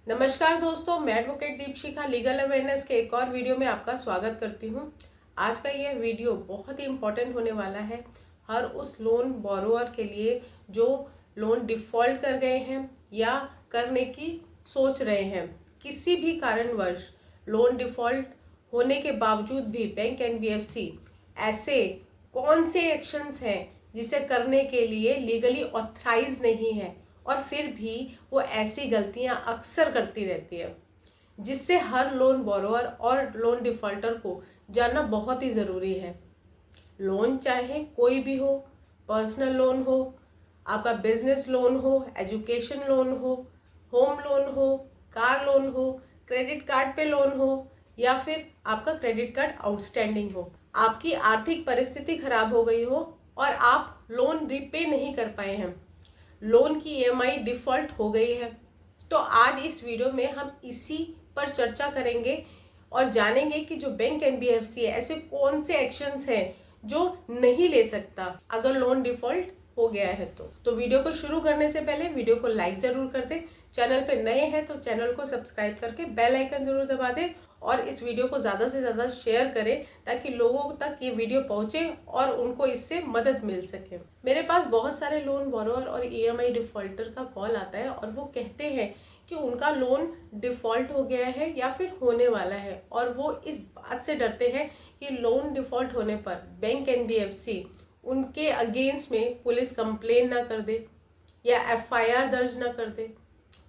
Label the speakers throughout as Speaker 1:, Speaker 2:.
Speaker 1: नमस्कार दोस्तों, मैं एडवोकेट दीपशिखा लीगल अवेयरनेस के एक और वीडियो में आपका स्वागत करती हूं। आज का यह वीडियो बहुत ही इम्पोर्टेंट होने वाला है हर उस लोन बोरोअर के लिए जो लोन डिफ़ॉल्ट कर गए हैं या करने की सोच रहे हैं। किसी भी कारणवश लोन डिफ़ॉल्ट होने के बावजूद भी बैंक एनबीएफसी ऐसे कौन से एक्शंस हैं जिसे करने के लिए लीगली ऑथराइज नहीं है और फिर भी वो ऐसी गलतियां अक्सर करती रहती है, जिससे हर लोन बोरोअर और लोन डिफ़ॉल्टर को जानना बहुत ही ज़रूरी है। लोन चाहे कोई भी हो, पर्सनल लोन हो, आपका बिजनेस लोन हो, एजुकेशन लोन हो, होम लोन हो, कार लोन हो, क्रेडिट कार्ड पे लोन हो या फिर आपका क्रेडिट कार्ड आउटस्टैंडिंग हो, आपकी आर्थिक परिस्थिति खराब हो गई हो और आप लोन रीपे नहीं कर पाए हैं, लोन की ईएमआई डिफ़ॉल्ट हो गई है, तो आज इस वीडियो में हम इसी पर चर्चा करेंगे और जानेंगे कि जो बैंक एनबीएफसी है ऐसे कौन से एक्शंस हैं जो नहीं ले सकता अगर लोन डिफ़ॉल्ट हो गया है। तो वीडियो को शुरू करने से पहले वीडियो को लाइक ज़रूर कर दें। चैनल पे नए हैं तो चैनल को सब्सक्राइब करके बेल आइकन ज़रूर दबा दें और इस वीडियो को ज़्यादा से ज़्यादा शेयर करें ताकि लोगों तक ये वीडियो पहुँचे और उनको इससे मदद मिल सके। मेरे पास बहुत सारे लोन बोरोअर और ईएमआई डिफ़ॉल्टर का कॉल आता है और वो कहते हैं कि उनका लोन डिफ़ॉल्ट हो गया है या फिर होने वाला है और वो इस बात से डरते हैं कि लोन डिफ़ॉल्ट होने पर बैंक एनबीएफसी उनके अगेंस्ट में पुलिस कंप्लेन ना कर दे या एफआईआर दर्ज ना कर दे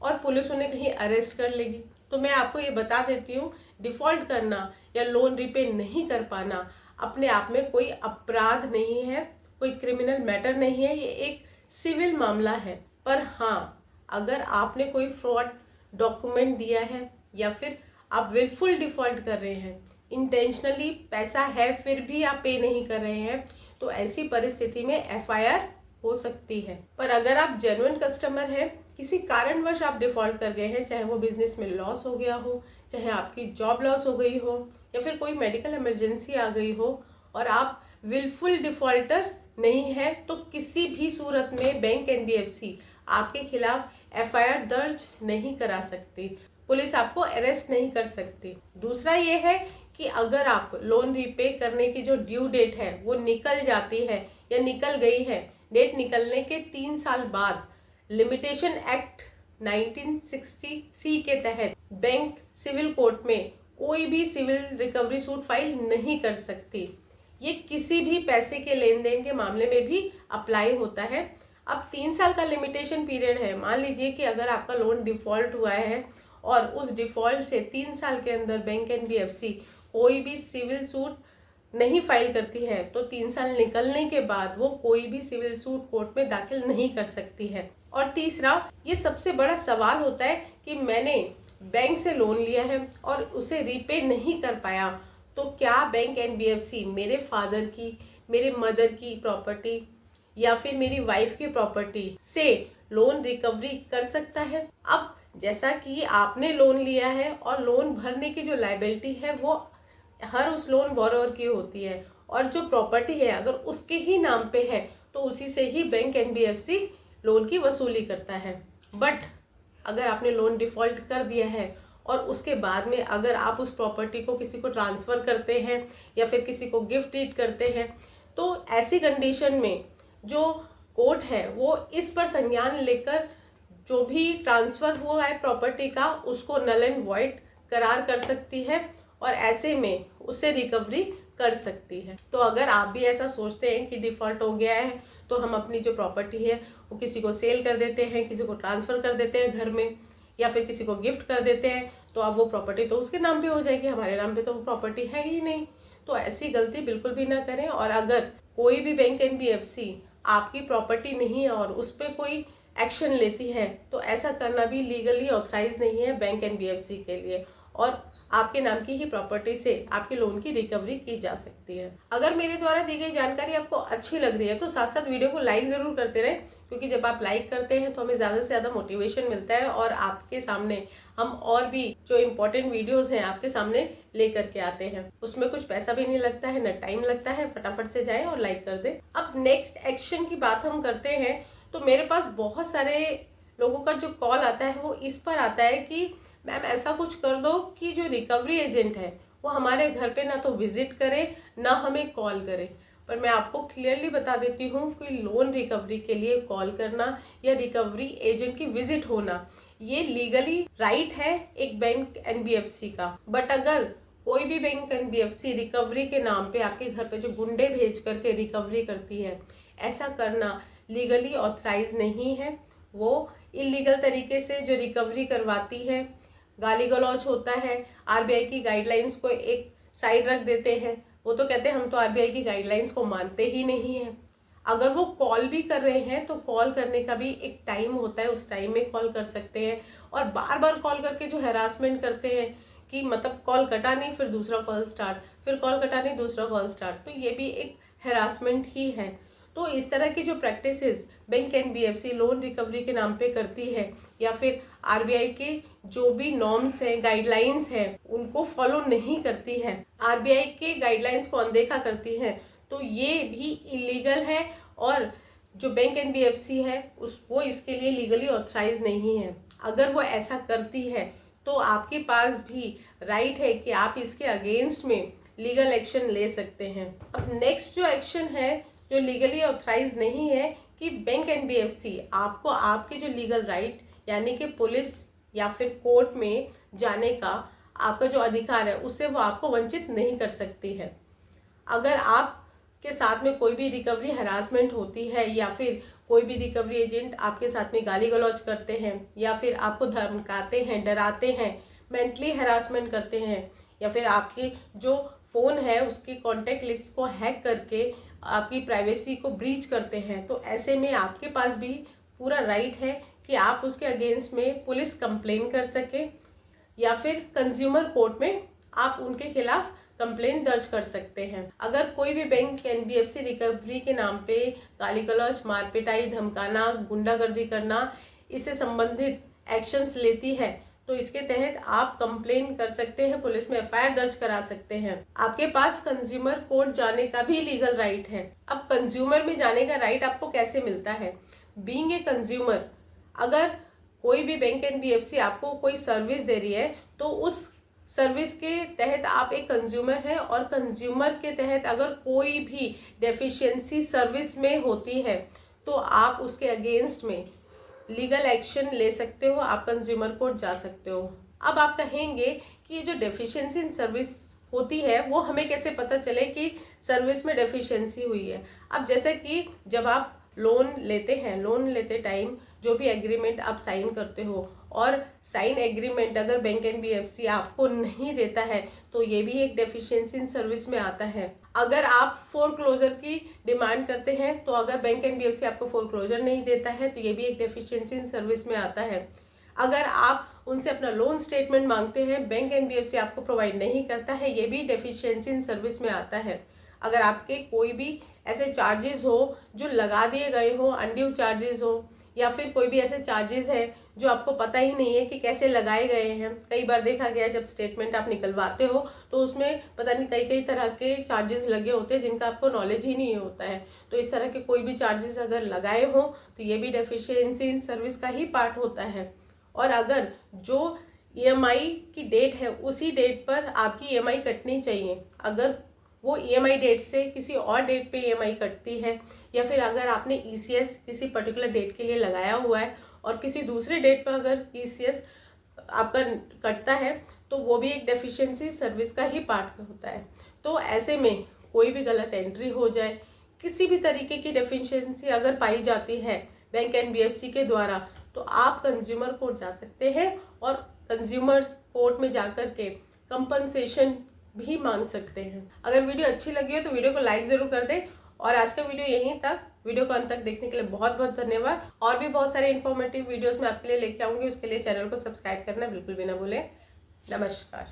Speaker 1: और पुलिस उन्हें कहीं अरेस्ट कर लेगी। तो मैं आपको ये बता देती हूँ, डिफ़ॉल्ट करना या लोन रीपे नहीं कर पाना अपने आप में कोई अपराध नहीं है, कोई क्रिमिनल मैटर नहीं है, ये एक सिविल मामला है। पर हाँ, अगर आपने कोई फ्रॉड डॉक्यूमेंट दिया है या फिर आप विलफुल डिफ़ॉल्ट कर रहे हैं, इंटेंशनली पैसा है फिर भी आप पे नहीं कर रहे हैं, तो ऐसी परिस्थिति में एफआईआर हो सकती है। पर अगर आप जेन्युइन कस्टमर हैं, किसी कारणवश आप डिफ़ॉल्ट कर गए हैं, चाहे वो बिजनेस में लॉस हो गया हो, चाहे आपकी जॉब लॉस हो गई हो या फिर कोई मेडिकल इमरजेंसी आ गई हो और आप विलफुल डिफ़ॉल्टर नहीं है, तो किसी भी सूरत में बैंक एनबीएफसी आपके खिलाफ एफआईआर दर्ज नहीं करा सकती, पुलिस आपको अरेस्ट नहीं कर सकती। दूसरा ये है कि अगर आप लोन रीपे करने की जो ड्यू डेट है वो निकल जाती है या निकल गई है, डेट निकलने के 3 साल बाद लिमिटेशन एक्ट 1963 के तहत बैंक सिविल कोर्ट में कोई भी सिविल रिकवरी सूट फाइल नहीं कर सकती। ये किसी भी पैसे के लेन देन के मामले में भी अप्लाई होता है। अब 3 साल का लिमिटेशन पीरियड है। मान लीजिए कि अगर आपका लोन डिफ़ॉल्ट हुआ है और उस डिफ़ॉल्ट से 3 साल के अंदर बैंक एनबीएफसी कोई भी सिविल सूट नहीं फाइल करती है, तो 3 साल निकलने के बाद वो कोई भी सिविल सूट कोर्ट में दाखिल नहीं कर सकती है। और तीसरा, ये सबसे बड़ा सवाल होता है कि मैंने बैंक से लोन लिया है और उसे रीपे नहीं कर पाया, तो क्या बैंक एनबीएफसी मेरे फादर की, मेरे मदर की प्रॉपर्टी या फिर मेरी वाइफ की प्रॉपर्टी से लोन रिकवरी कर सकता है? अब जैसा कि आपने लोन लिया है और लोन भरने की जो लायबिलिटी है वो हर उस लोन बोरोअर की होती है और जो प्रॉपर्टी है अगर उसके ही नाम पे है तो उसी से ही बैंक एनबीएफसी लोन की वसूली करता है। बट अगर आपने लोन डिफ़ॉल्ट कर दिया है और उसके बाद में अगर आप उस प्रॉपर्टी को किसी को ट्रांसफ़र करते हैं या फिर किसी को गिफ्ट डीड करते हैं, तो ऐसी कंडीशन में जो कोर्ट है वो इस पर संज्ञान लेकर जो भी ट्रांसफ़र हुआ है प्रॉपर्टी का उसको नल एंड वॉइड करार कर सकती है और ऐसे में उससे रिकवरी कर सकती है। तो अगर आप भी ऐसा सोचते हैं कि डिफ़ॉल्ट हो गया है तो हम अपनी जो प्रॉपर्टी है वो किसी को सेल कर देते हैं, किसी को ट्रांसफ़र कर देते हैं घर में या फिर किसी को गिफ्ट कर देते हैं, तो अब वो प्रॉपर्टी तो उसके नाम पे हो जाएगी, हमारे नाम पे तो वो प्रॉपर्टी है ही नहीं। तो ऐसी गलती बिल्कुल भी ना करें। और अगर कोई भी बैंक एनबीएफसी आपकी प्रॉपर्टी नहीं है और उस पर कोई एक्शन लेती है तो ऐसा करना भी लीगली ऑथराइज नहीं है बैंक एनबीएफसी के लिए और आपके नाम की ही प्रॉपर्टी से आपके लोन की रिकवरी की जा सकती है। अगर मेरे द्वारा दी गई जानकारी आपको अच्छी लग रही है तो साथ साथ वीडियो को लाइक ज़रूर करते रहें, क्योंकि जब आप लाइक करते हैं तो हमें ज़्यादा से ज़्यादा मोटिवेशन मिलता है और आपके सामने हम और भी जो इम्पोर्टेंट वीडियोज़ हैं आपके सामने लेकर के आते हैं। उसमें कुछ पैसा भी नहीं लगता है, न टाइम लगता है, फटाफट से जाएँ और लाइक कर दें। अब नेक्स्ट एक्शन की बात हम करते हैं तो मेरे पास बहुत सारे लोगों का जो कॉल आता है वो इस पर आता है कि मैम ऐसा कुछ कर दो कि जो रिकवरी एजेंट है वो हमारे घर पे ना तो विजिट करे ना हमें कॉल करे। पर मैं आपको क्लियरली बता देती हूँ कि लोन रिकवरी के लिए कॉल करना या रिकवरी एजेंट की विजिट होना ये लीगली राइट है एक बैंक एनबीएफसी का। बट अगर कोई भी बैंक एनबीएफसी रिकवरी के नाम पे आपके घर पे जो गुंडे भेज करके रिकवरी करती है, ऐसा करना लीगली ऑथराइज नहीं है। वो इलीगल तरीके से जो रिकवरी करवाती है, गाली गलौज होता है, आरबीआई की गाइडलाइंस को एक साइड रख देते हैं। वो तो कहते हैं हम तो आरबीआई की गाइडलाइंस को मानते ही नहीं है। अगर वो कॉल भी कर रहे हैं तो कॉल करने का भी एक टाइम होता है, उस टाइम में कॉल कर सकते हैं। और बार बार कॉल करके जो हैरासमेंट करते हैं कि मतलब कॉल कटा नहीं फिर दूसरा कॉल स्टार्ट, फिर कॉल कटा नहीं दूसरा कॉल स्टार्ट, तो ये भी एक हैरासमेंट ही है। तो इस तरह की जो practices bank NBFC loan recovery के नाम पे करती है या फिर आरबीआई के जो भी नॉर्म्स हैं, गाइडलाइंस हैं, उनको फॉलो नहीं करती है, आरबीआई के गाइडलाइंस को अनदेखा करती है, तो ये भी इलीगल है। और जो बैंक एनबीएफसी है वो इसके लिए लीगली ऑथराइज नहीं है। अगर वो ऐसा करती है तो आपके पास भी राइट है कि आप इसके अगेंस्ट में लीगल एक्शन ले सकते हैं। अब नेक्स्ट जो एक्शन है जो लीगली ऑथराइज नहीं है कि बैंक एनबीएफसी आपको आपके जो लीगल राइट यानी कि पुलिस या फिर कोर्ट में जाने का आपका जो अधिकार है उससे वो आपको वंचित नहीं कर सकती है। अगर आपके साथ में कोई भी रिकवरी हरासमेंट होती है या फिर कोई भी रिकवरी एजेंट आपके साथ में गाली गलौज करते हैं या फिर आपको धमकाते हैं, डराते हैं, मेंटली हरासमेंट करते हैं या फिर आपके जो फ़ोन है उसकी कॉन्टैक्ट लिस्ट को हैक करके आपकी प्राइवेसी को ब्रीच करते हैं, तो ऐसे में आपके पास भी पूरा राइट है कि आप उसके अगेंस्ट में पुलिस कंप्लेन कर सके या फिर कंज्यूमर कोर्ट में आप उनके खिलाफ कंप्लेन दर्ज कर सकते हैं। अगर कोई भी बैंक एनबीएफसी रिकवरी के नाम पे गाली गलौज, मारपिटाई, धमकाना, गुंडागर्दी करना, इससे संबंधित एक्शंस लेती है तो इसके तहत आप कंप्लेन कर सकते हैं, पुलिस में एफआईआर दर्ज करा सकते हैं। आपके पास कंज्यूमर कोर्ट जाने का भी लीगल राइट है। अब कंज्यूमर में जाने का राइट आपको कैसे मिलता है? बीइंग ए कंज्यूमर, अगर कोई भी बैंक एनबीएफसी आपको कोई सर्विस दे रही है तो उस सर्विस के तहत आप एक कंज्यूमर हैं और कंज्यूमर के तहत अगर कोई भी डेफिशिएंसी सर्विस में होती है तो आप उसके अगेंस्ट में लीगल एक्शन ले सकते हो, आप कंज्यूमर कोर्ट जा सकते हो। अब आप कहेंगे कि ये जो डेफिशिएंसी इन सर्विस होती है वो हमें कैसे पता चले कि सर्विस में डेफिशिएंसी हुई है? अब जैसे कि जब आप लोन लेते हैं, लोन लेते टाइम जो भी एग्रीमेंट आप साइन करते हो और साइन एग्रीमेंट अगर बैंक एनबीएफसी आपको नहीं देता है तो ये भी एक डेफिशिएंसी इन सर्विस में आता है। अगर आप फोरक्लोजर की डिमांड करते हैं तो अगर बैंक एनबीएफसी आपको फोरक्लोजर नहीं देता है तो ये भी एक डेफिशिएंसी इन सर्विस में आता है। अगर आप उनसे अपना लोन स्टेटमेंट मांगते हैं, बैंक एनबीएफसी आपको प्रोवाइड नहीं करता है, ये भी डेफिशिएंसी इन सर्विस में आता है। अगर आपके कोई भी ऐसे चार्जेस हो जो लगा दिए गए हो, अनड्यू चार्जेस हो या फिर कोई भी ऐसे चार्जेस हैं जो आपको पता ही नहीं है कि कैसे लगाए गए हैं। कई बार देखा गया जब स्टेटमेंट आप निकलवाते हो तो उसमें पता नहीं कई कई तरह के चार्जेस लगे होते हैं जिनका आपको नॉलेज ही नहीं होता है। तो इस तरह के कोई भी चार्जेस अगर लगाए हो तो ये भी डेफिशिएंसी इन सर्विस का ही पार्ट होता है। और अगर जो ईएमआई की डेट है उसी डेट पर आपकी ईएमआई कटनी चाहिए, अगर वो ईएमआई डेट से किसी और डेट पे ईएमआई कटती है या फिर अगर आपने ईसीएस किसी पर्टिकुलर डेट के लिए लगाया हुआ है और किसी दूसरे डेट पर अगर ईसीएस आपका कटता है तो वो भी एक डेफिशिएंसी सर्विस का ही पार्ट होता है। तो ऐसे में कोई भी गलत एंट्री हो जाए, किसी भी तरीके की डेफिशिएंसी अगर पाई जाती है बैंक एनबीएफसी के द्वारा तो आप कंज्यूमर कोर्ट जा सकते हैं और कंज्यूमर्स कोर्ट में जाकर के कंपनसेशन भी मांग सकते हैं। अगर वीडियो अच्छी लगी हो तो वीडियो को लाइक ज़रूर कर दें और आज का वीडियो यहीं तक। वीडियो को अंत तक देखने के लिए बहुत बहुत धन्यवाद। और भी बहुत सारे इन्फॉर्मेटिव वीडियोस मैं आपके लिए लेके आऊँगी, उसके लिए चैनल को सब्सक्राइब करना बिल्कुल भी ना भूलें। नमस्कार।